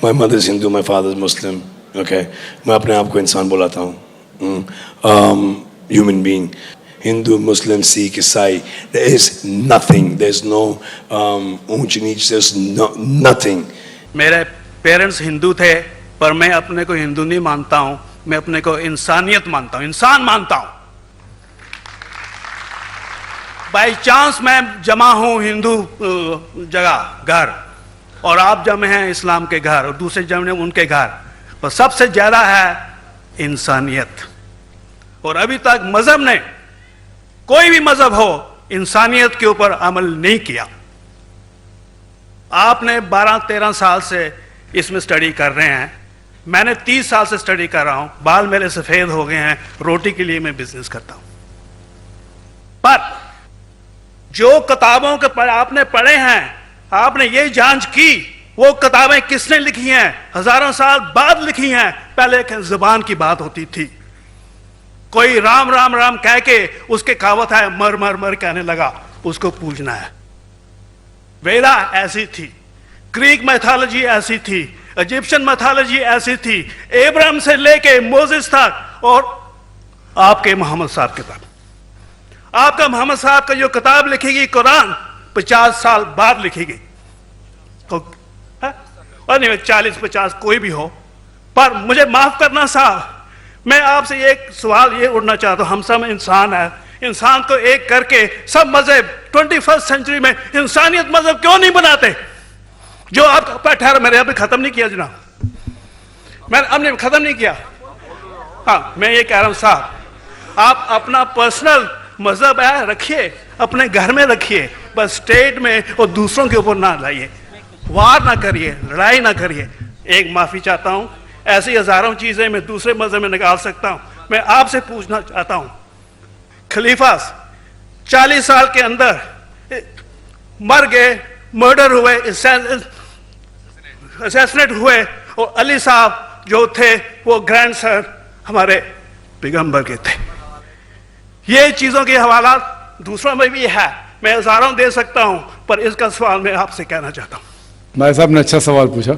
My mother is Hindu, my father is Muslim. Okay, मैं अपने आप को इंसान बुलाता हूँ, human being. Hindu, Muslim, Sikh, Isai, there is nothing, there's no ऊंच नीच, there's nothing. मेरे पेरेंट्स हिंदू थे, पर मैं अपने को हिंदू नहीं मानता हूं, मैं अपने को इंसानियत मानता हूं, इंसान मानता हूं. बाई चांस मैं जमा हूं हिंदू जगह घर, और आप जमे हैं इस्लाम के घर, और दूसरे जमे उनके घर, पर सबसे ज्यादा है इंसानियत. और अभी तक मजहब ने, कोई भी मजहब हो, इंसानियत के ऊपर अमल नहीं किया. आपने 12-13 साल से इसमें स्टडी कर रहे हैं, मैंने 30 साल से स्टडी कर रहा हूं, बाल मेरे सफेद हो गए हैं, रोटी के लिए मैं बिजनेस करता हूं. पर जो किताबों के आपने पढ़े हैं, आपने ये जांच की वो किताबें किसने लिखी हैं? हजारों साल बाद लिखी हैं. पहले एक जुबान की बात होती थी, कोई राम राम राम कह के उसके कहावत है मर मर मर कहने लगा, उसको पूजना है. वेदा ऐसी थी, ग्रीक मैथोलॉजी ऐसी थी, इजिप्शियन मैथोलॉजी ऐसी थी, एब्राहम से लेके मोसेस तक, और आपके मोहम्मद साहब के तक. आपका मोहम्मद साहब का जो किताब लिखेगी कुरान 50 साल बाद लिखेगी, और नहीं 40-50 कोई भी हो. पर मुझे माफ करना साहब, मैं आपसे एक सवाल ये उठना चाहता हूं. हम सब इंसान है, इंसान को एक करके सब मजहब 21st सेंचुरी में इंसानियत मजहब क्यों नहीं बनाते? जो आप ठहर, मैंने अभी खत्म नहीं किया जनाब, मैंने हमने खत्म नहीं किया. हाँ, मैं ये कह रहा हूं साहब, आप अपना पर्सनल मजहब है रखिए, अपने घर में रखिए, बस स्टेट में और दूसरों के ऊपर ना लाइए, वार ना करिए, लड़ाई ना करिए. एक माफी चाहता हूं, ऐसी हजारों चीजें मैं दूसरे मजहब में निकाल सकता हूं. मैं आपसे पूछना चाहता हूं, खलीफा 40 साल के अंदर मर गए, मर्डर हुए, असैसिनेट हुए, और अली साहब जो थे वो ग्रैंडसन हमारे पैगंबर के थे. ये चीजों के हवाला दूसरों में भी है, मैं हजारों दे सकता हूं, पर इसका सवाल मैं आपसे कहना चाहता हूं. भाई साहब ने अच्छा सवाल पूछा,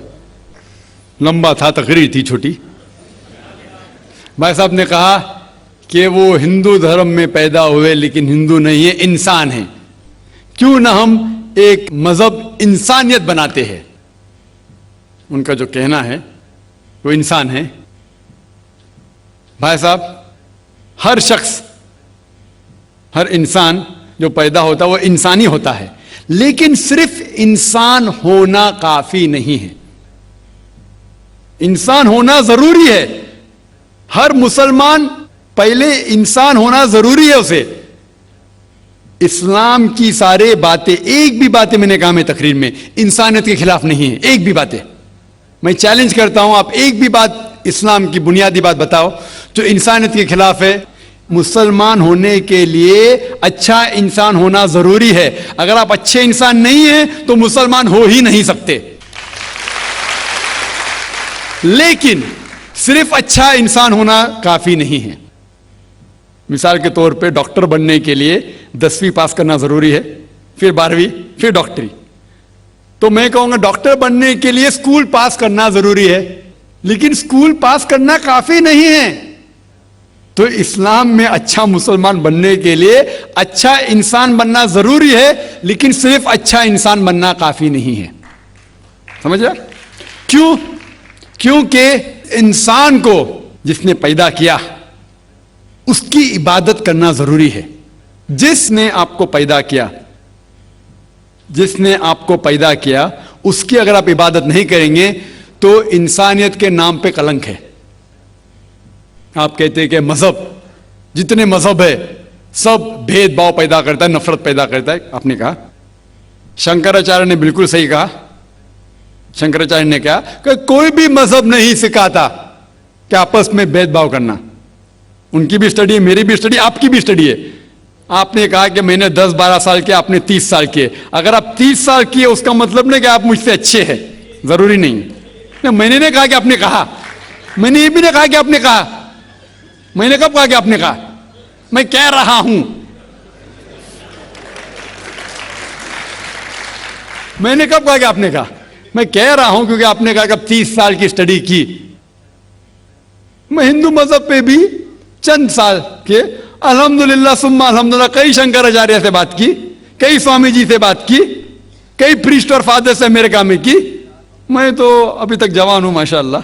लंबा था, तकरीर थी छोटी. भाई साहब ने कहा कि वो हिंदू धर्म में पैदा हुए लेकिन हिंदू नहीं है, इंसान है. क्यों ना हम एक मजहब इंसानियत बनाते हैं? उनका जो कहना है वो इंसान है. भाई साहब, हर शख्स, हर इंसान जो पैदा होता है वो इंसानी होता है, लेकिन सिर्फ इंसान होना काफी नहीं है. इंसान होना जरूरी है. हर मुसलमान पहले इंसान होना जरूरी है उसे. इस्लाम की सारे बातें, एक भी बातें मैंने कहा मैं तकरीर में, इंसानियत के खिलाफ नहीं है. एक भी बातें मैं चैलेंज करता हूं, आप एक भी बात इस्लाम की बुनियादी बात बताओ जो इंसानियत के खिलाफ है. मुसलमान होने के लिए अच्छा इंसान होना जरूरी है. अगर आप अच्छे इंसान नहीं हैं तो मुसलमान हो ही नहीं सकते. लेकिन सिर्फ अच्छा इंसान होना काफी नहीं है. मिसाल के तौर पे डॉक्टर बनने के लिए 10वीं पास करना जरूरी है, फिर 12वीं, फिर डॉक्टरी. तो मैं कहूंगा डॉक्टर बनने के लिए स्कूल पास करना जरूरी है, लेकिन स्कूल पास करना काफी नहीं है. तो इस्लाम में अच्छा मुसलमान बनने के लिए अच्छा इंसान बनना जरूरी है, लेकिन सिर्फ अच्छा इंसान बनना काफी नहीं है. समझ रहे? क्यों? क्योंकि इंसान को जिसने पैदा किया उसकी इबादत करना जरूरी है. जिसने आपको पैदा किया, जिसने आपको पैदा किया, उसकी अगर आप इबादत नहीं करेंगे तो इंसानियत के नाम पे कलंक है. आप कहते हैं कि मजहब, जितने मजहब है सब भेदभाव पैदा करता है, नफरत पैदा करता है. आपने कहा, शंकराचार्य ने बिल्कुल सही कहा. शंकराचार्य ने कहा कि कोई भी मजहब नहीं सिखाता कि आपस में भेदभाव करना. उनकी भी स्टडी है, मेरी भी स्टडी, आपकी भी स्टडी है. आपने कहा कि मैंने 10-12 साल किया, आपने 30 साल किए. अगर आप 30 साल किए उसका मतलब नहीं कि आप मुझसे अच्छे हैं, जरूरी नहीं. मैंने नहीं कहा कि आपने कहा, मैंने ये भी नहीं कहा कि आपने कहा. मैंने कब कहा कि आपने कहा? मैं कह रहा हूं. मैंने कब कहा कि आपने कहा? मैं कह रहा हूं क्योंकि आपने कहा कि अब 30 साल की स्टडी की। मैं हिंदू मजहब पे भी चंद साल के अल्हम्दुलिल्लाह सुम्मा अल्हम्दुलिल्लाह कई शंकराचार्य से बात की, कई स्वामी जी से बात की, कई प्रीस्ट और फादर से अमेरिका में की। मैं तो अभी तक जवान हूं माशाअल्लाह,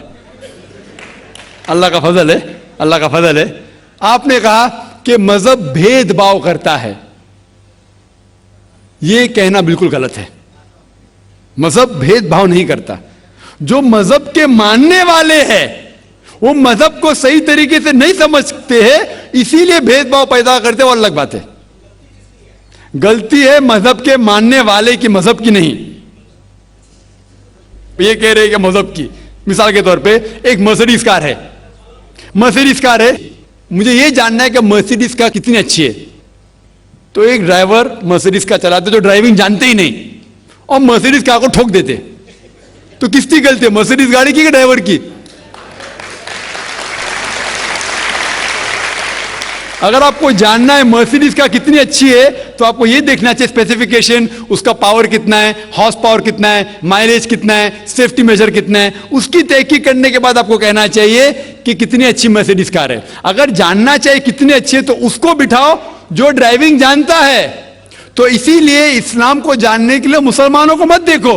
अल्लाह का फजल है, अल्लाह का फजल है। आपने कहा कि मजहब भेदभाव करता है, यह कहना बिल्कुल गलत है। मजहब भेदभाव नहीं करता। जो मजहब के मानने वाले हैं वो मजहब को सही तरीके से नहीं समझते हैं, इसीलिए भेदभाव पैदा करते हैं, वो अलग बात है। गलती है मजहब के मानने वाले की, मजहब की नहीं। ये कह रहे हैं कि मजहब की, मिसाल के तौर पे एक मर्सिडीज कार है, मर्सिडीज कार है, मुझे ये जानना है कि मर्सिडीज कार कितनी अच्छी है। तो एक ड्राइवर मर्सिडीज कार चलाते जो ड्राइविंग जानते ही नहीं और मर्सिडीज कार को ठोक देते, तो किसकी गलती है, मर्सिडीज गाड़ी की कि ड्राइवर की? अगर आपको जानना है मर्सिडीज कार कितनी अच्छी है तो आपको यह देखना चाहिए स्पेसिफिकेशन, उसका पावर कितना है, हॉर्स पावर कितना है, माइलेज कितना है, सेफ्टी मेजर कितना है, उसकी तहकीक करने के बाद आपको कहना चाहिए कि कितनी अच्छी मर्सिडीज कार है। अगर जानना चाहिए कितनी अच्छी है तो उसको बिठाओ जो ड्राइविंग जानता है। तो इसीलिए इस्लाम को जानने के लिए मुसलमानों को मत देखो,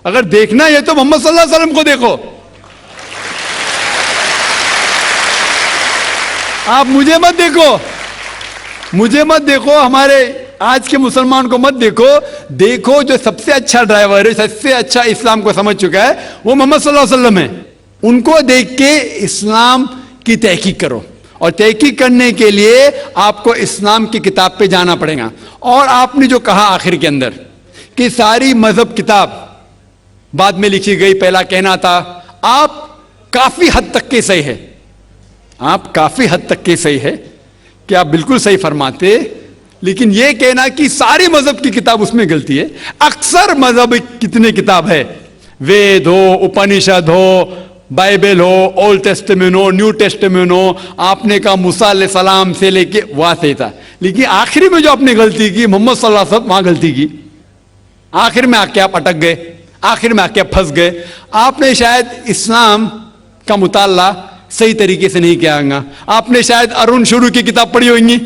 अगर देखना है तो मोहम्मद सल्लल्लाहु अलैहि वसल्लम को देखो। आप मुझे मत देखो, मुझे मत देखो, हमारे आज के मुसलमान को मत देखो। देखो जो सबसे अच्छा ड्राइवर है, सबसे अच्छा इस्लाम को समझ चुका है, वो मोहम्मद सल्लल्लाहु अलैहि वसल्लम है। उनको देख के इस्लाम की तहकीक करो, और तहकीक करने के लिए आपको इस्लाम की किताब पे जाना पड़ेगा। और आपने जो कहा आखिर के अंदर कि सारी मजहब किताब बाद में लिखी गई, पहला कहना था, आप काफी हद तक के सही है, आप काफी हद तक के सही है कि आप बिल्कुल सही फरमाते, लेकिन यह कहना कि सारी मजहब की किताब उसमें गलती है। अक्सर मजहब कितने किताब है, वेद हो, उपनिषद हो, बाइबल हो, ओल्ड टेस्टामेंट हो, न्यू टेस्टामेंट हो, आपने कहा मूसा अलैहिस्सलाम से लेके वहां सही था, लेकिन आखिरी में जो आपने गलती की मोहम्मद सल्लल्लाहु अलैहि वसल्लम, वहां गलती की। आखिर में आके आप अटक गए, आखिर में आके आप फंस गए। आपने शायद इस्लाम का मुताला सही तरीके से नहीं किया होगा, आपने शायद अरुण शुरू की किताब पढ़ी होगी।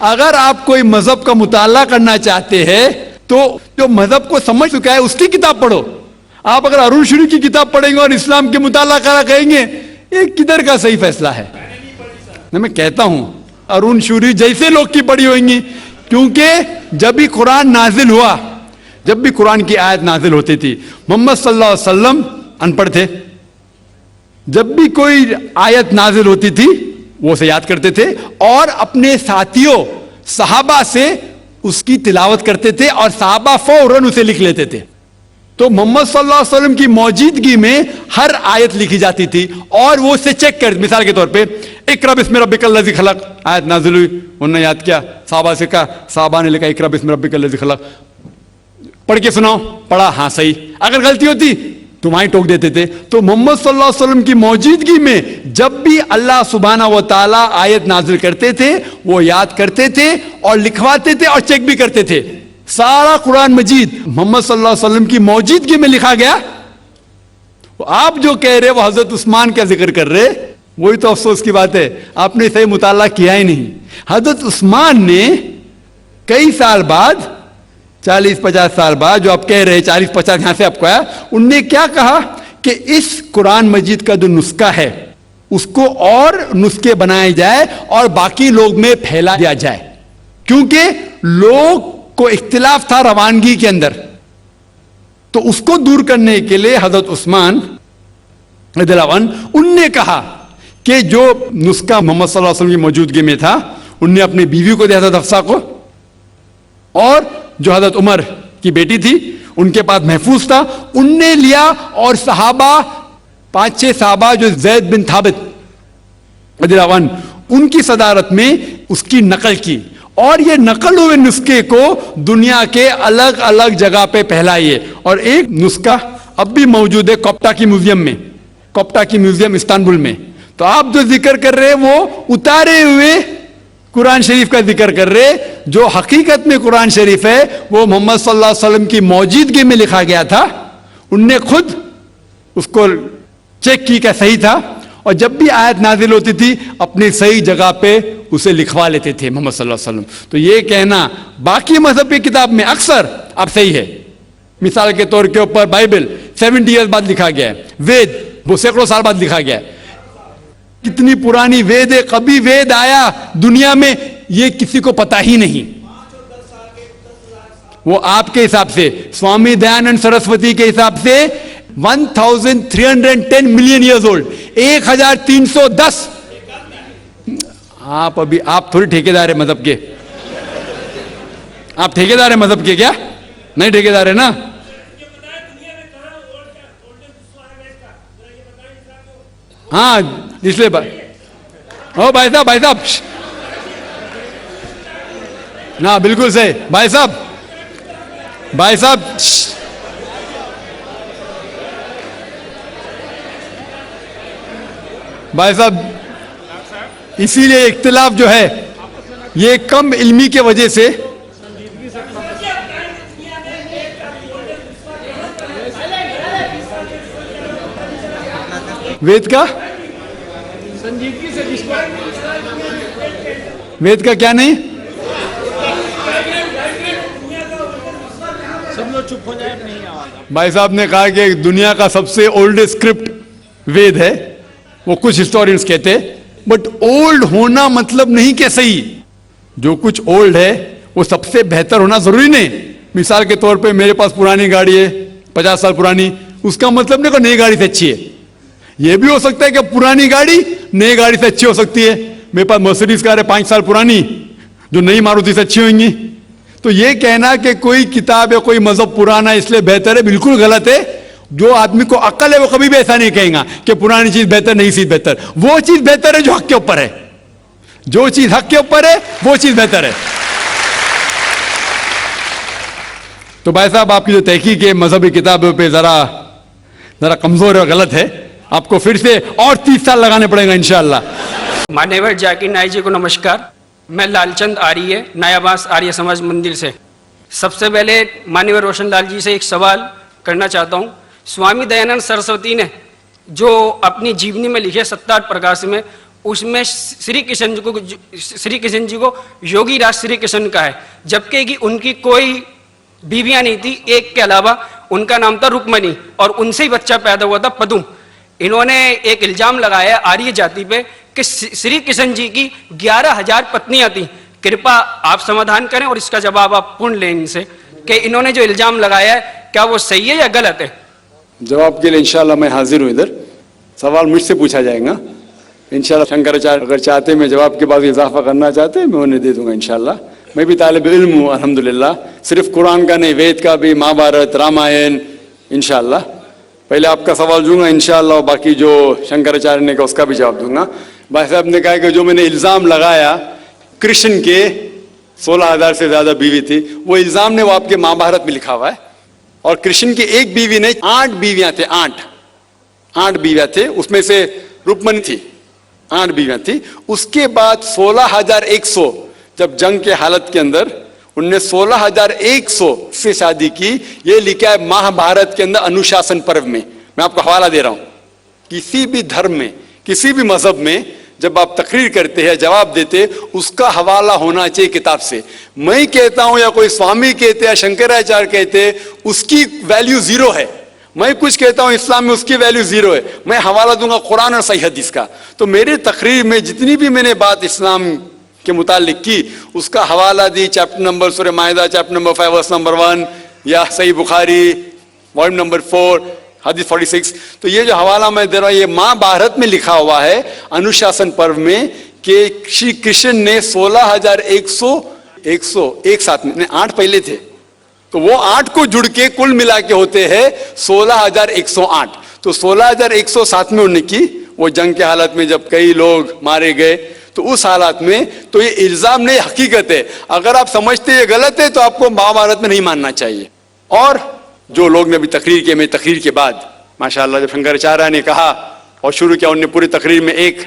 अगर आप कोई मजहब का मुताला करना चाहते हैं तो जो मजहब को समझ चुका है उसकी किताब पढ़ो। आप अगर अरुण शुरू की किताब पढ़ेंगे और इस्लाम के मुताला करा कहेंगे, ये किधर का सही फैसला है? मैं कहता हूं अरुण शुरू जैसे लोग की पढ़ी होंगी, क्योंकि जब भी कुरान नाजिल हुआ, जब भी कुरान की आयत नाजिल होती थी, मोहम्मद सल्लल्लाहु अलैहि वसल्लम अनपढ़ थे। जब भी कोई आयत नाजिल होती थी वो उसे याद करते थे और अपने साथियों सहाबा से उसकी तिलावत करते थे और सहाबा फौरन उसे लिख लेते थे। तो मोहम्मद सल्लल्लाहु अलैहि वसल्लम की मौजूदगी में हर आयत लिखी जाती थी और वो उसे चेक कर, मिसाल के तौर पे इक़रा बिस्मि रब्बिकल लज़ी खलक़ आयत नाजिल हुई, उन्होंने याद किया, सहाबा से कहा, सहाबा ने लिखा इक़रा बिस्मि रब्बिकल लज़ी खलक़, पढ़ के सुनाओ, पढ़ा, हाँ सही। अगर गलती होती तुम्हारी टोक देते थे। तो मोहम्मद सल्लल्लाहु अलैहि वसल्लम की मौजूदगी में जब भी अल्लाह सुब्हानहू व तआला आयत नाजिल करते थे वो याद करते थे और लिखवाते थे और चेक भी करते थे। सारा कुरान मजीद मोहम्मद सल्लल्लाहु अलैहि वसल्लम की मौजूदगी में लिखा गया। आप जो कह रहे वो हजरत उस्मान का जिक्र कर रहे, वही तो अफसोस की बात है, आपने सही मुताला किया ही नहीं। हजरत उस्मान ने कई साल बाद, 40-50 साल बाद, जो आप कह रहे 40-50 यहां से आपको आया, उनने क्या कहा कि इस कुरान मजीद का जो नुस्खा है उसको और नुस्खे बनाए जाए और बाकी लोग में फैला दिया जाए, क्योंकि लोग को इख्तिलाफ था रवानगी के अंदर। तो उसको दूर करने के लिए हजरत उस्मान रज़ियल्लाहु अन्हु उनने कहा कि जो नुस्खा मोहम्मद सल्लल्लाहु अलैहि वसल्लम की मौजूदगी में था, उनने अपनी बीवी को दिया, हजरत हफ्सा को, और जो हजरत उमर की बेटी थी उनके पास महफूज था, उनने लिया, और सहाबा 5-6 सहाबा जो ज़ैद बिन थाबित रज़ियल्लाहु अन्हु उनकी सदारत में उसकी नकल की, और ये नकल हुए नुस्खे को दुनिया के अलग अलग जगह पे फैलाइए। और एक नुस्खा अब भी मौजूद है कोप्टा की म्यूजियम में, कोप्टा की म्यूजियम इस्तांबुल में। तो आप जो जिक्र कर रहे हैं वो उतारे हुए कुरान शरीफ का जिक्र कर रहे, जो हकीकत में कुरान शरीफ है वो मोहम्मद सल्लल्लाहु अलैहि वसल्लम की मौजूदगी में लिखा गया था। उनने खुद उसको चेक की क्या सही था, और जब भी आयत नाजिल होती थी अपनी सही जगह पे उसे लिखवा लेते थे मोहम्मद सल्लल्लाहु अलैहि वसल्लम। तो ये कहना बाकी मजहब की किताब में अक्सर अब सही है। मिसाल के तौर के ऊपर बाइबल 70 ईयर्स बाद लिखा गया है, वेद वो सैकड़ों साल बाद लिखा गया है। कितनी पुरानी वेद है, कभी वेद आया दुनिया में ये किसी को पता ही नहीं। वो आपके हिसाब से, स्वामी दयानंद सरस्वती के हिसाब से 1310 मिलियन ईयर्स ओल्ड, 1310। आप थोड़ी ठेकेदार है मजहब के, आप ठेकेदार है मजहब के क्या? नहीं ठेकेदार है ना। हाँ इसलिए ओ भाई साहब ना, बिल्कुल सही भाई साहब भाई साहब, इसीलिए इख्तिलाफ जो है ये कम इल्मी के वजह से, वेद का संजीदगी से, वेद का क्या नहीं, सब लोग चुप हो जाए, नहीं आवाज। भाई साहब ने कहा कि दुनिया का सबसे ओल्ड स्क्रिप्ट वेद है, वो कुछ हिस्टोरियंस कहते हैं, बट ओल्ड होना मतलब नहीं कि सही। जो कुछ ओल्ड है वो सबसे बेहतर होना जरूरी नहीं। मिसाल के तौर पे मेरे पास पुरानी गाड़ी है 50 साल पुरानी, उसका मतलब नहीं कि नई गाड़ी से अच्छी है। यह भी हो सकता है कि पुरानी गाड़ी नई गाड़ी से अच्छी हो सकती है। मेरे पास मर्सिडीज कार है 5 साल पुरानी, जो नई मारुति से अच्छी होंगी। तो यह कहना कि कोई किताब या कोई मजहब पुराना इसलिए बेहतर है, बिल्कुल गलत है। जो आदमी को अक्ल है वो कभी भी ऐसा नहीं कहेगा कि पुरानी चीज बेहतर, नई चीज बेहतर। वो चीज बेहतर है जो हक के ऊपर है, जो चीज हक के ऊपर है वो चीज बेहतर है। तो भाई साहब, आपकी जो तहकीक है मजहबी किताबों पे जरा कमजोर और गलत है। आपको फिर से और 30 साल लगाने पड़ेगा इंशाअल्लाह। मान्यवर जाकिर नाइक जी को नमस्कार। मैं लालचंद आर्य, नयाबास आर्य समाज मंदिर से। सबसे पहले मान्यवर रोशन लाल जी से एक सवाल करना चाहता हूँ। स्वामी दयानंद सरस्वती ने जो अपनी जीवनी में लिखे 7 प्रकाश में, उसमें श्री कृष्ण जी को योगी राज श्री कृष्ण का है, जबकि कि उनकी कोई बीवियां नहीं थी, एक के अलावा। उनका नाम था रुक्मणी और उनसे ही बच्चा पैदा हुआ था पदुम। इन्होंने एक इल्जाम लगाया आर्य जाति पे कि श्री कृष्ण जी की 11,000 पत्नियां थी। कृपा आप समाधान करें और इसका जवाब आप पूर्ण लें इनसे कि इन्होंने जो इल्जाम लगाया है क्या वो सही है या गलत है। जवाब के लिए इंशाल्लाह मैं हाजिर हूं। इधर सवाल मुझसे पूछा जाएगा इंशाल्लाह। शंकराचार्य अगर चाहते मैं जवाब के बाद इजाफा करना चाहते मैं उन्हें दे दूंगा इंशाल्लाह। मैं भी तालिब इल्म हूँ अल्हम्दुलिल्लाह, सिर्फ कुरान का नहीं, वेद का भी, महाभारत, रामायण इंशाल्लाह। पहले आपका सवाल दूंगा इंशाल्लाह और बाकी जो शंकराचार्य ने कहा उसका भी जवाब दूंगा। भाई साहब ने कहा कि जो मैंने इल्जाम लगाया कृष्ण के 16,000 से ज्यादा बीवी थी, वो इल्जाम ने वो आपके महाभारत में लिखा हुआ है। और कृष्ण की एक बीवी ने 8 बीवियां थे, 8 बीवियां थे, उसमें से रुक्मणी थी, 8 बीवियां थी। उसके बाद 16,100 जब जंग के हालत के अंदर उनने 16,100 से शादी की। ये लिखा है महाभारत के अंदर अनुशासन पर्व में। मैं आपको हवाला दे रहा हूं। किसी भी धर्म में, किसी भी मजहब में जब आप तकरीर करते हैं, जवाब देते, उसका हवाला होना चाहिए किताब से। मैं कहता हूं या कोई स्वामी कहते हैं, शंकराचार्य कहते, उसकी वैल्यू 0 है। मैं कुछ कहता हूं इस्लाम में, उसकी वैल्यू 0 है। मैं हवाला दूंगा कुरान और सही हदीस का। तो मेरे तकरीर में जितनी भी मैंने बात इस्लाम के मुतालिक की, उसका हवाला दी चैप्टर नंबर सूरह माइदा चैप्टर नंबर 5 वर्स नंबर 1, या सही बुखारी वॉल्यूम नंबर 4 हदीस 46। तो ये जो हवाला मैं दे रहा हूं ये महाभारत में लिखा हुआ है अनुशासन पर्व में कि श्री कृष्ण ने 16,100 एक साथ में 8 पहले थे, तो वो 8 को जुड़ के कुल मिला के होते हैं 16,108। तो 16,100 साथ में उन्होंने की। वो जंग के हालत में जब कई लोग मारे गए, तो उस हालात में तो ये इल्जाम नहीं, हकीकत है। अगर आप समझते ये गलत है तो आपको महाभारत में नहीं मानना चाहिए। और जो लोग ने अभी तकरीर किए, मेरी तकरीर के बाद माशाअल्लाह जब शंकराचार्य ने कहा और शुरू किया, उन्होंने पूरी तकरीर में एक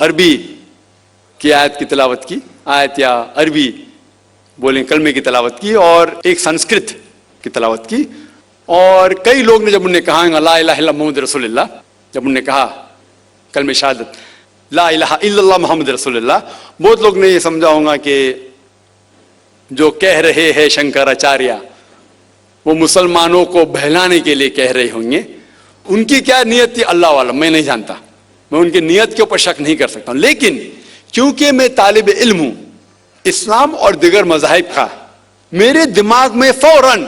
अरबी की आयत की तिलावत की। आयत या अरबी बोलें कलमे की तलावत की और एक संस्कृत की तलावत की। और कई लोग ने जब उन्हें कहा ला इलाहा इल्लल्लाह मुहम्मद रसूलुल्लाह, जब उन्हें कहा कलमे शहादत ला इलाहा इल्लल्लाह मुहम्मद रसूलुल्लाह, बहुत लोग ने ये समझा होगा कि जो कह रहे हैं शंकराचार्य वो मुसलमानों को बहलाने के लिए कह रहे होंगे। उनकी क्या नियत थी अल्लाह वाला, मैं नहीं जानता, मैं उनकी नियत के ऊपर शक नहीं कर सकता हूं। लेकिन क्योंकि मैं तालिब इल्म हूं इस्लाम और दिगर मज़ाहिब का, मेरे दिमाग में फौरन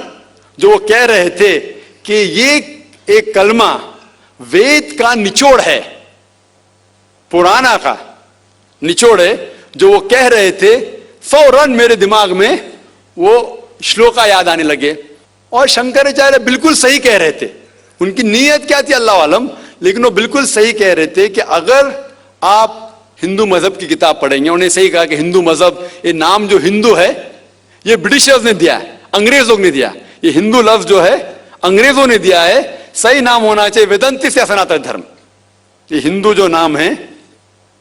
जो वो कह रहे थे कि ये एक कलमा वेद का निचोड़ है, पुराना का निचोड़ है, जो वो कह रहे थे, फौरन मेरे दिमाग में वो श्लोका याद आने लगे। और शंकराचार्य बिल्कुल सही कह रहे थे, उनकी नीयत क्या थी अल्लाह आलम, लेकिन वो बिल्कुल सही कह रहे थे कि अगर आप हिंदू मजहब की किताब पढ़ेंगे, उन्हें सही कहा कि हिंदू मजहब, ये नाम जो हिंदू है ये ब्रिटिशर्स ने दिया है, अंग्रेजों ने दिया, ये हिंदू लफ्ज जो है अंग्रेजों ने दिया है, सही नाम होना चाहिए वेदांतिस्ट या सनातन धर्म। ये हिंदू जो नाम है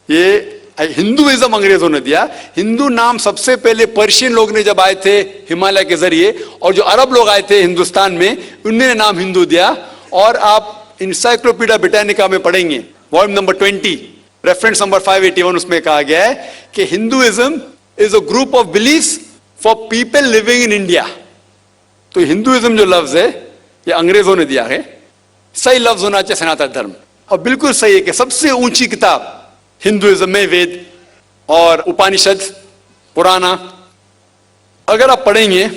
ये हिंदुइज्म अंग्रेजों ने दिया। हिंदू नाम सबसे पहले पर्शियन लोग ने जब आए थे हिमालय के जरिए, और जो अरब लोग आए थे हिंदुस्तान में, उन्होंने नाम हिंदू दिया। और आप इंसाइक्लोपीडिया ब्रिटानिका में पढ़ेंगे वॉल्यूम नंबर 20 रेफरेंस नंबर 581, उसमें कहा गया है कि Hinduism is a group of beliefs for people living in India. तो हिंदुइज्म जो लफ्ज है ये अंग्रेजों ने दिया है, सही लफ्ज होना चाहिए सनातन धर्म। और बिल्कुल सही है कि सबसे ऊंची किताब हिंदुइज्म में वेद और उपनिषद पुराना। अगर आप पढ़ेंगे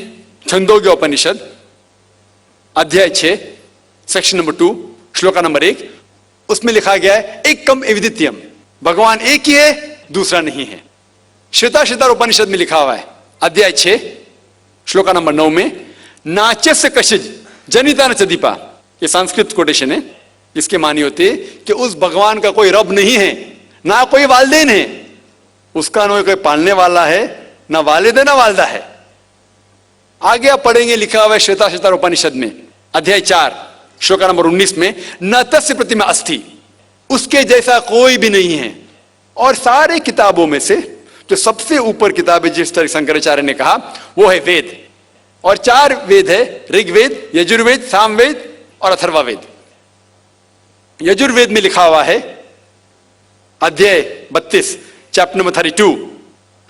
छंदोग्य उपनिषद अध्याय 6 सेक्शन नंबर 2 श्लोका नंबर 1, उसमें लिखा गया है एकम एविदित्यम, भगवान एक ही है, दूसरा नहीं है। श्वेताश्वतर उपनिषद में लिखा हुआ है अध्याय 6 श्लोका नंबर 9 में नाचस्य कशिज जनिता न चदीपा, ये संस्कृत कोटेशन है, इसके मानी होते कि उस भगवान का कोई रब नहीं है, ना कोई वालिदैन है, उसका ना कोई पालने वाला है, ना वालिद है ना वालदा है। आगे आप पढ़ेंगे लिखा हुआ है श्वेताश्वतर उपनिषद में अध्याय 4 श्लोका नंबर 19 में न तस्य प्रतिमा अस्ति, उसके जैसा कोई भी नहीं है। और सारे किताबों में से जो सबसे ऊपर किताब है जिस तरह शंकराचार्य ने कहा वो है वेद, और 4 वेद है, ऋग्वेद, यजुर्वेद, सामवेद और अथर्ववेद। यजुर्वेद में लिखा हुआ है अध्याय 32 chapter number 32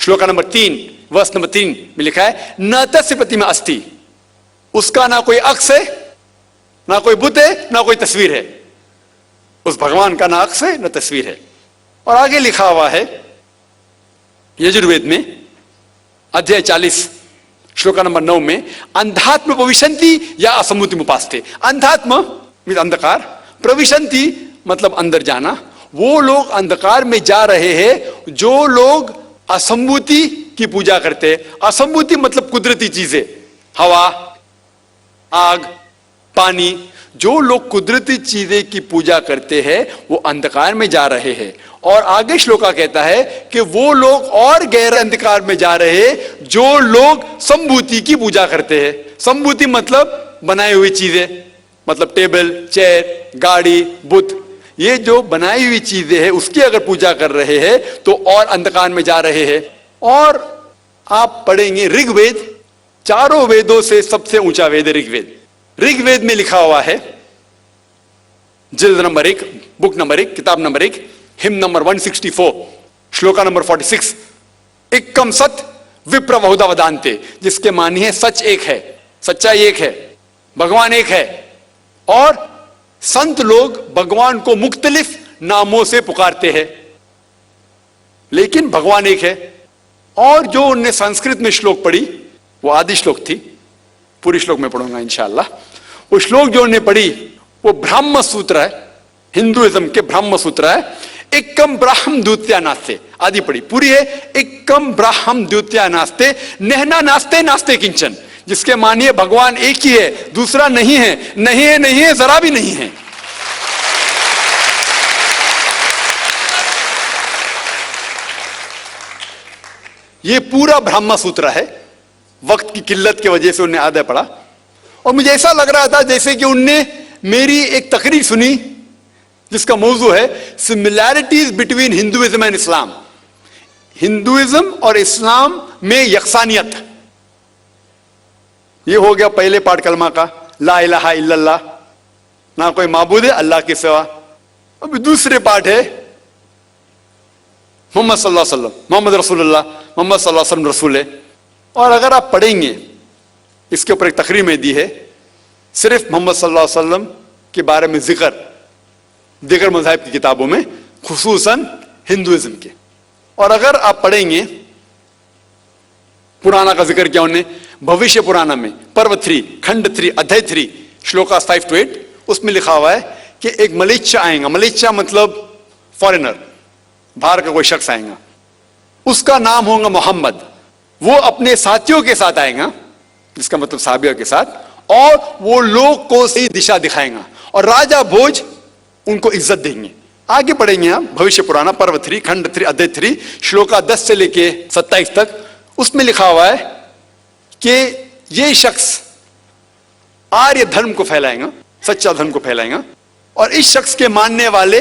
shloka number 3 verse number 3 में लिखा है न तस्य प्रतिमा अस्ति, उसका ना कोई अक्ष है, ना कोई बुत है, ना कोई तस्वीर है। उस भगवान का ना अक्ष है ना तस्वीर है। और आगे लिखा हुआ है यजुर्वेद में अध्याय 40 श्लोका नंबर 9 में अंधात्म प्रविशंति या असम्मुति उपास्ते। अंधात्म मीन अंधकार, प्रविशंति मतलब अंदर जाना। वो लोग अंधकार में जा रहे हैं जो लोग असंभूति की पूजा करते हैं। असंभूति मतलब कुदरती चीजें, हवा, आग, पानी। जो लोग कुदरती चीजें की पूजा करते हैं वो अंधकार में जा रहे हैं। और आगे श्लोका कहता है कि वो लोग और गहरे अंधकार में जा रहे हैं जो लोग संभूति की पूजा करते हैं। संभूति मतलब बनाई हुई चीजें, मतलब टेबल, चेयर, गाड़ी, बुत, ये जो बनाई हुई चीजें हैं उसकी अगर पूजा कर रहे हैं तो और अंधकार में जा रहे हैं। और आप पढ़ेंगे ऋग्वेद, चारों वेदों से सबसे ऊंचा वेद है ऋग्वेद। ऋग्वेद में लिखा हुआ है जिल्द नंबर 1 बुक नंबर 1 किताब number 1 him number 164 shloka number 46 एकम सत विप्र बहुधा वदान्ते, जिसके मानी है सच एक है, सच्चाई एक है, भगवान एक है। और संत लोग भगवान को मुख्तलिफ नामों से पुकारते हैं लेकिन भगवान एक है। और जो उनने संस्कृत में श्लोक पढ़ी वो आदि श्लोक थी, पूरी श्लोक में पढ़ूंगा इंशाअल्लाह। वो श्लोक जो उन्होंने पढ़ी वो ब्रह्म सूत्र है, हिंदुइज्म के ब्रह्म सूत्र है। एकम ब्राह्म द्वितीया नास्ते, आदि पढ़ी, पूरी है एकम ब्राह्म द्वितीया नास्ते नहना नास्ते नास्ते किंचन, जिसके मानिए भगवान एक ही है, दूसरा नहीं है, नहीं है, नहीं है, जरा भी नहीं है। ये पूरा ब्रह्म सूत्र है। वक्त की किल्लत की वजह से उन्हें आधा पढ़ा और मुझे ऐसा लग रहा था जैसे कि उनने मेरी एक तकरीर सुनी जिसका मौजू है similarities between Hinduism and Islam. Hinduism और इस्लाम में यकसानियत। ये हो गया पहले पार्ट कलमा का, ला इलाहा इल्लल्लाह, ना कोई माबूद है अल्लाह के सिवा। अभी दूसरे पार्ट है मोहम्मद सल्लल्लाहु अलैहि वसल्लम, मोहम्मद रसूलुल्लाह, मोहम्मद सल्लल्लाहु अलैहि वसल्लम रसूल है। और अगर आप पढ़ेंगे, इसके ऊपर एक तकरीर में दी है, सिर्फ मोहम्मद सल्लल्लाहु अलैहि वसल्लम के बारे में जिक्र दीगर मज़ाहिब की किताबों में, खुसूसन हिंदुइज्म के। और अगर आप पढ़ेंगे पुराना का जिक्र किया उन्होंने, भविष्य पुराना में पर्व 3 खंड 3 अध्याय 3 श्लोका 5 to 8, उसमें लिखा हुआ है कि एक मलेच्छा आएगा। मलेच्छा मतलब फॉरेनर, बाहर का कोई शख्स आएगा, उसका नाम होगा मोहम्मद। वो अपने साथियों के साथ आएगा, जिसका मतलब साहबियों के साथ, और वो लोग को सही दिशा दिखाएगा और राजा भोज उनको इज्जत देंगे। आगे पढ़ेंगे आप भविष्य पुराना पर्व 3 खंड 3 अध्याय 3 श्लोका 10 से लेके 27 तक, उसमें लिखा हुआ है कि ये शख्स आर्य धर्म को फैलाएगा, सच्चा धर्म को फैलाएगा, और इस शख्स के मानने वाले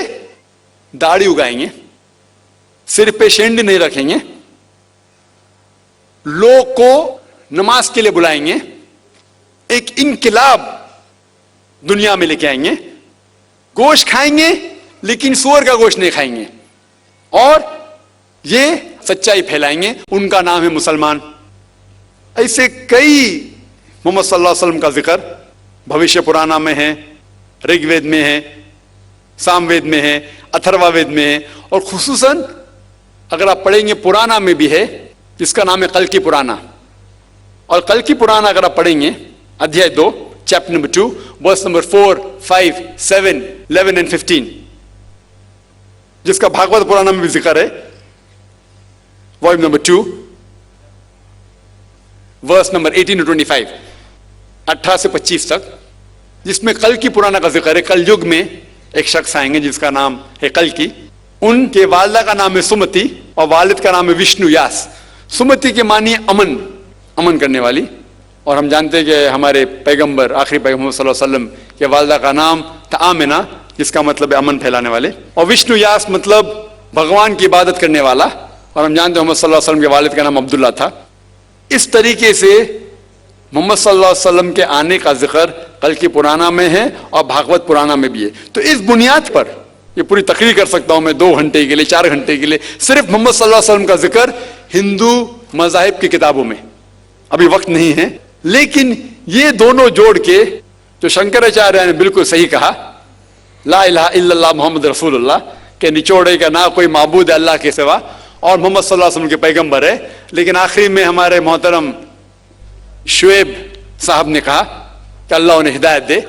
दाढ़ी उगाएंगे, सिर पे शेंडी नहीं रखेंगे, लोग को नमाज के लिए बुलाएंगे, एक इनकलाब दुनिया में लेके आएंगे, गोश्त खाएंगे लेकिन सूअर का गोश्त नहीं खाएंगे, और ये सच्चाई फैलाएंगे, उनका नाम है मुसलमान। ऐसे कई मोहम्मद सल्लल्लाहु अलैहि वसल्लम का जिक्र भविष्य पुराना में है, ऋग्वेद में है, सामवेद में है, अथर्ववेद में है, और खुसूसन अगर आप पढ़ेंगे पुराना में भी है, जिसका नाम है कल्कि पुराना। और कल्कि पुराना अगर आप पढ़ेंगे अध्याय 2 chapter number 2 verse number 4, 5, 7, 11 and 15, जिसका भागवत पुराना में भी जिक्र है, volume number 2 verse number 18 to 25, 18 से 25 तक, जिसमें कल्कि पुराना का जिक्र है। कल युग में एक शख्स आएंगे जिसका नाम है कल्कि, उनके वालिदा का नाम है सुमति और वालिद का नाम है विष्णु यास। सुमति के मानिए अमन, अमन करने वाली, और हम जानते हैं कि हमारे पैगंबर आखिरी पैगंबर सल्लल्लाहु अलैहि वसल्लम के वालिदा का नाम था आमिना, जिसका मतलब है अमन फैलाने वाले, और विष्णु यास मतलब भगवान की इबादत करने वाला, और हम जानते हैं मोहम्मद सल्लल्लाहु अलैहि वसल्लम के वालिद का नाम अब्दुल्ला था। इस तरीके से मोहम्मद सल्लल्लाहु अलैहि वसल्लम के आने का जिक्र कल्कि पुराना में है और भागवत पुराना में भी है। तो इस बुनियाद पर ये पूरी तकरीर कर सकता हूं मैं 2 घंटे के लिए, 4 घंटे के लिए, सिर्फ मोहम्मद सल्लल्लाहु अलैहि वसल्लम का जिक्र हिंदू मज़ाहिब की किताबों में। अभी वक्त नहीं है, लेकिन ये दोनों जोड़ के जो शंकराचार्य ने बिल्कुल सही कहा, ला इलाहा इल्लल्लाह मोहम्मद रसूलुल्लाह के निचोड़े का ना कोई माबूद है अल्लाह के सिवा, और मोहम्मद सल्लल्लाहु अलैहि वसल्लम के पैगंबर है। लेकिन आखिरी में हमारे मोहतरम शुएब साहब ने कहा कि अल्लाह उन्हें हिदायत दे,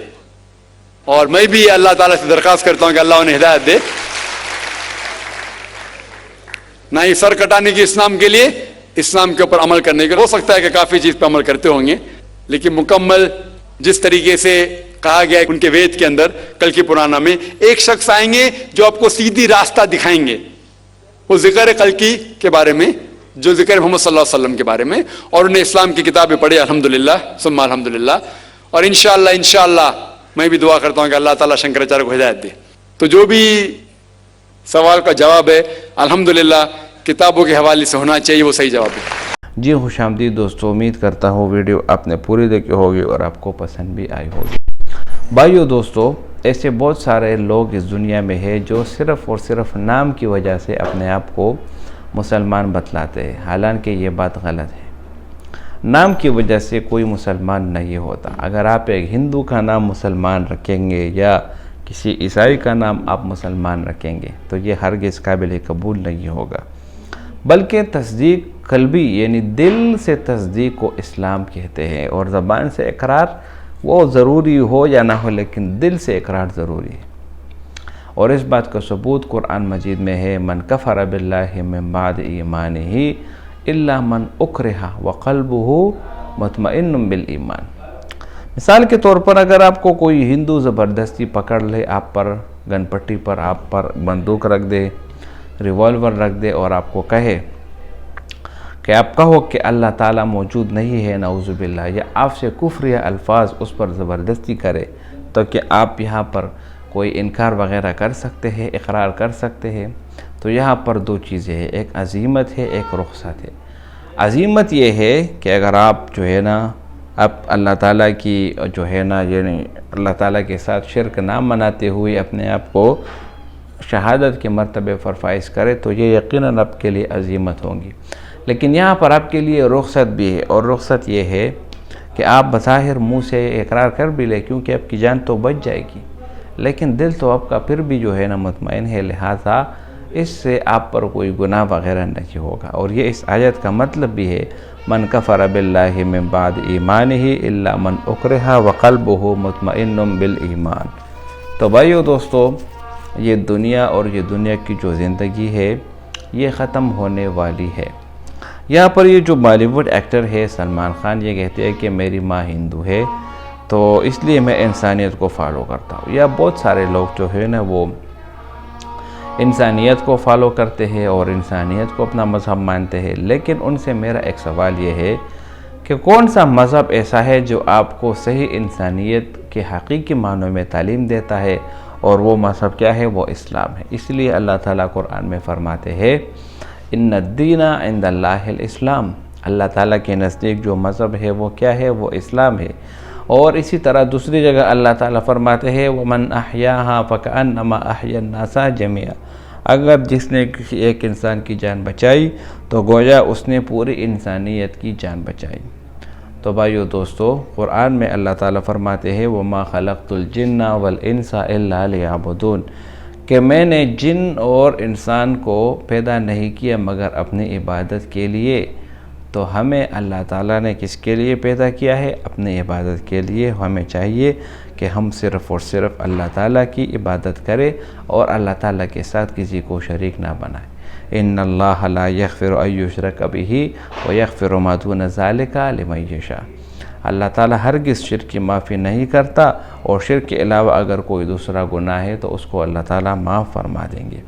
और मैं भी अल्लाह ताला से दरखास्त करता हूं कि अल्लाह उन्हें हिदायत दे। ना ही सर कटाने की इस्लाम के लिए, इस्लाम के ऊपर अमल करने के, हो सकता है कि काफी चीज पर अमल करते होंगे, लेकिन मुकम्मल जिस तरीके से कहा गया है उनके वेद के अंदर कल्कि पुराना में, एक शख्स आएंगे जो आपको सीधी रास्ता दिखाएंगे। वो जिक्र है कल्कि के बारे में, जो जिक्र है मोहम्मद सल्लल्लाहु अलैहि वसल्लम के बारे में, और उन्हें इस्लाम की किताबें पढ़ी अल्हम्दुलिल्लाह सुम्मा अल्हम्दुलिल्लाह। और इंशाअल्लाह मैं भी दुआ करता हूं कि अल्लाह ताला शंकराचार्य को हिदायत दे। तो जो भी सवाल का जवाब है अल्हम्दुलिल्लाह किताबों के हवाले से होना चाहिए, वो सही जवाब है। जी खुशामदीद दोस्तों, उम्मीद करता हूँ वीडियो आपने पूरी देखी होगी और आपको पसंद भी आई होगी। भाइयों दोस्तों, ऐसे बहुत सारे लोग इस दुनिया में हैं जो सिर्फ़ और सिर्फ नाम की वजह से अपने आप को मुसलमान बतलाते हैं, हालांकि ये बात गलत है। नाम की वजह से कोई मुसलमान नहीं होता। अगर आप एक हिंदू का नाम मुसलमान रखेंगे या किसी ईसाई का नाम आप मुसलमान रखेंगे तो ये हरगिज़ काबिल कबूल नहीं होगा, बल्कि तस्दीक कल्बी यानी दिल से तस्दीक को इस्लाम कहते हैं। और ज़बान से इकरार वो ज़रूरी हो या ना हो, लेकिन दिल से इकरार ज़रूरी है। और इस बात का सबूत कुरान मजीद में है, मन कफ़र बिल्लाहि मिन बाद ईमानिही इल्ला मन उकरिहा व क़ल्बुहु मुतमइन्नुन बिल ईमान। मिसाल के तौर पर अगर आपको कोई हिंदू ज़बरदस्ती पकड़ ले, आप पर गनपट्टी पर आप पर बंदूक रख दे, रिवॉल्वर रख दे, और आपको कहे कि आप कहो कि अल्लाह ताला मौजूद नहीं है नऊज़ुबिल्लाह, या आपसे कुफ्र या अल्फाज उस पर ज़बरदस्ती करे, तो कि आप यहाँ पर कोई इनकार वगैरह कर सकते हैं, इकरार कर सकते हैं। तो यहाँ पर दो चीज़ें हैं, एक अज़ीमत है, एक रुख़सत है। अज़ीमत ये है कि अगर आप जो है ना आप अल्लाह ताला की जो है ना यानी अल्लाह ताला के साथ शिरक ना मनाते हुए अपने आप को शहादत के मर्तबे पर फाइज करें तो ये यकीनन आपके लिए अज़ीमत होंगी। लेकिन यहाँ पर आपके लिए रुख़सत भी है, और रुख़सत ये है कि आप बज़ाहिर मुँह से इकरार कर भी ले क्योंकि आपकी जान तो बच जाएगी, लेकिन दिल तो आपका फिर भी जो है ना मुतमईन है, लिहाजा इससे आप पर कोई गुनाह वगैरह नहीं होगा। और ये इस आयत का मतलब भी है मन कफ़र बिल्लाहि मिन बाद ईमानिही इल्ला मन उकरिहा व क़ल्बुहु मुतमइन्नुम बिल ईमान। तो भाइयों दोस्तों, ये दुनिया और ये दुनिया की जो ज़िंदगी है ये ख़त्म होने वाली है। यहाँ पर ये जो बॉलीवुड एक्टर है सलमान खान, ये कहते हैं कि मेरी माँ हिंदू है तो इसलिए मैं इंसानियत को फॉलो करता हूँ। या बहुत सारे लोग जो है ना वो इंसानियत को फॉलो करते हैं और इंसानियत को अपना मज़हब मानते हैं। लेकिन उनसे मेरा एक सवाल ये है कि कौन सा मज़हब ऐसा है जो आपको सही इंसानियत के हकीकी मानों में तालीम देता है, और वो मज़हब क्या है? वो इस्लाम है। इसलिए अल्लाह ताला कुरान में फरमाते हैं इन्ना दीना इंदल्लाहिल इस्लाम, अल्लाह ताला के नज़दीक जो मज़हब है वो क्या है? वो इस्लाम है। और इसी तरह दूसरी जगह अल्लाह ताला फरमाते हैं वमन अहयाहा फकअन्नमा अहयन नासा जमिया, अगर जिसने किसी एक इंसान की जान बचाई तो गोया उसने पूरी इंसानियत की जान बचाई। तो भाइयों दोस्तों, कुरान में अल्लाह ताला फरमाते हैं वमा खलक़तुल जिन्ना वल इंसा इल्ला लियअबुदून, कि मैंने जिन और इंसान को पैदा नहीं किया मगर अपनी इबादत के लिए। तो हमें अल्लाह ताला ने किसके लिए पैदा किया है? अपनी इबादत के लिए। हमें चाहिए कि हम सिर्फ़ और सिर्फ अल्लाह ताला की इबादत करें और अल्लाह ताला के साथ किसी को शरीक ना बनाए। इन्नल्लाह ला यग़फ़िरु अन युशरक बिही व यग़फ़िरु मा दून ज़ालिका लिमन यशा, अल्लाह ताला हरगिज़ शिर्क की माफ़ी नहीं करता, और शिर्क के अलावा अगर कोई दूसरा गुनाह है तो उसको अल्लाह ताला माफ़ फरमा देंगे।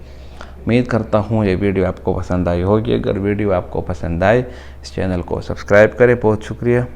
उम्मीद करता हूँ ये वीडियो आपको पसंद आई होगी। अगर वीडियो आपको पसंद आए इस चैनल को सब्सक्राइब करें। बहुत शुक्रिया।